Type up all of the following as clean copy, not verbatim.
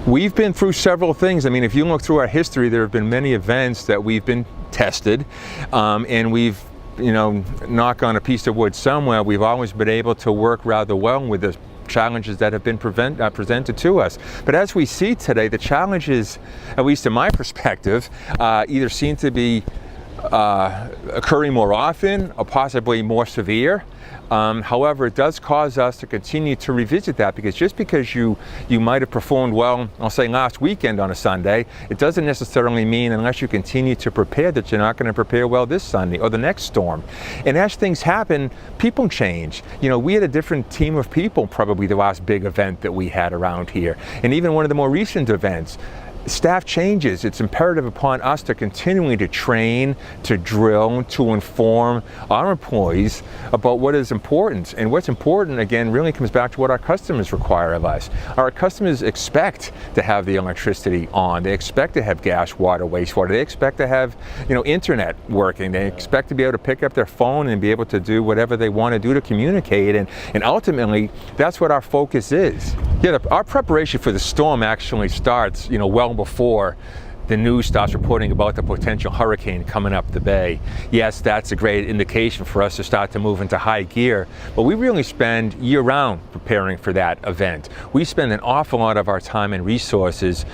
We've been through several things. I mean, if you look through our history, there have been many events that we've been tested, and we've, knock on a piece of wood somewhere, we've always been able to work rather well with the challenges that have been presented to us. But as we see today, the challenges, at least in my perspective, either seem to be occurring more often or possibly more severe. However, it does cause us to continue to revisit that, because just because you might have performed well, I'll say last weekend on a Sunday, it doesn't necessarily mean, unless you continue to prepare, that you're not going to prepare well this Sunday or the next storm. And as things happen, people change. We had a different team of people, probably the last big event that we had around here. And even one of the more recent events, staff changes. It's imperative upon us to continually to train, to drill, to inform our employees about what is important. And what's important, again, really comes back to what our customers require of us. Our customers expect to have the electricity on. They expect to have gas, water, wastewater. They expect to have, internet working. They expect to be able to pick up their phone and be able to do whatever they want to do to communicate. And ultimately, that's what our focus is. Yeah, our preparation for the storm actually starts, well before the news starts reporting about the potential hurricane coming up the bay. Yes, that's a great indication for us to start to move into high gear, but we really spend year-round preparing for that event. We spend an awful lot of our time and resources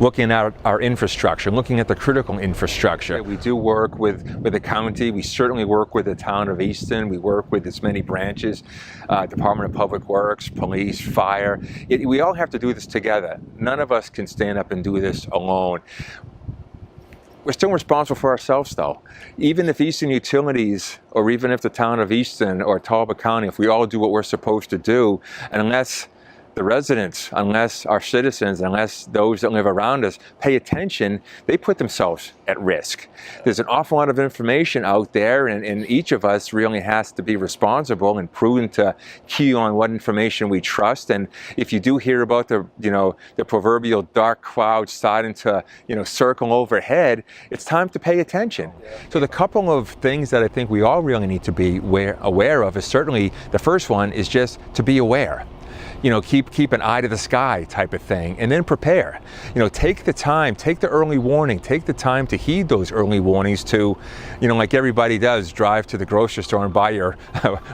looking at our infrastructure, looking at the critical infrastructure. We do work with the county. We certainly work with the town of Easton. We work with its many branches, Department of Public Works, police, fire. We all have to do this together. None of us can stand up and do this alone. We're still responsible for ourselves, though. Even if Easton Utilities, or even if the town of Easton or Talbot County, if we all do what we're supposed to do, and unless the residents, unless our citizens, unless those that live around us pay attention, they put themselves at risk. There's an awful lot of information out there, and each of us really has to be responsible and prudent to key on what information we trust. And if you do hear about the proverbial dark cloud starting to, circle overhead, it's time to pay attention. So the couple of things that I think we all really need to be aware of is, certainly the first one is just to be aware. Keep an eye to the sky type of thing, and then prepare. Take the time, take the early warning, take the time to heed those early warnings to, like everybody does, drive to the grocery store and buy your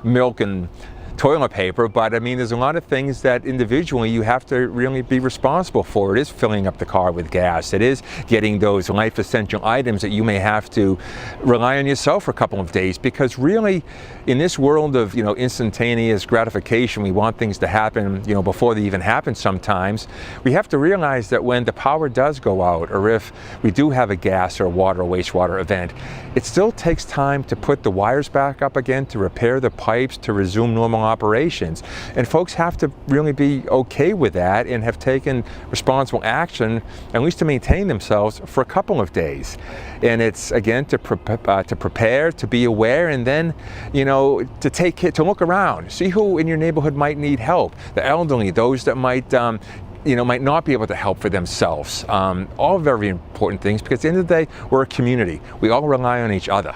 milk and toilet paper. But I mean, there's a lot of things that individually you have to really be responsible for. It is filling up the car with gas. It is getting those life essential items that you may have to rely on yourself for a couple of days, because really in this world of instantaneous gratification, we want things to happen before they even happen. Sometimes we have to realize that when the power does go out, or if we do have a gas or water or wastewater event, it still takes time to put the wires back up again, to repair the pipes, to resume normal operations. And folks have to really be okay with that and have taken responsible action, at least to maintain themselves for a couple of days. And it's, again, to prepare, to be aware, and then, to look around, see who in your neighborhood might need help. The elderly, those that might not be able to help for themselves. All very important things, because at the end of the day, we're a community. We all rely on each other.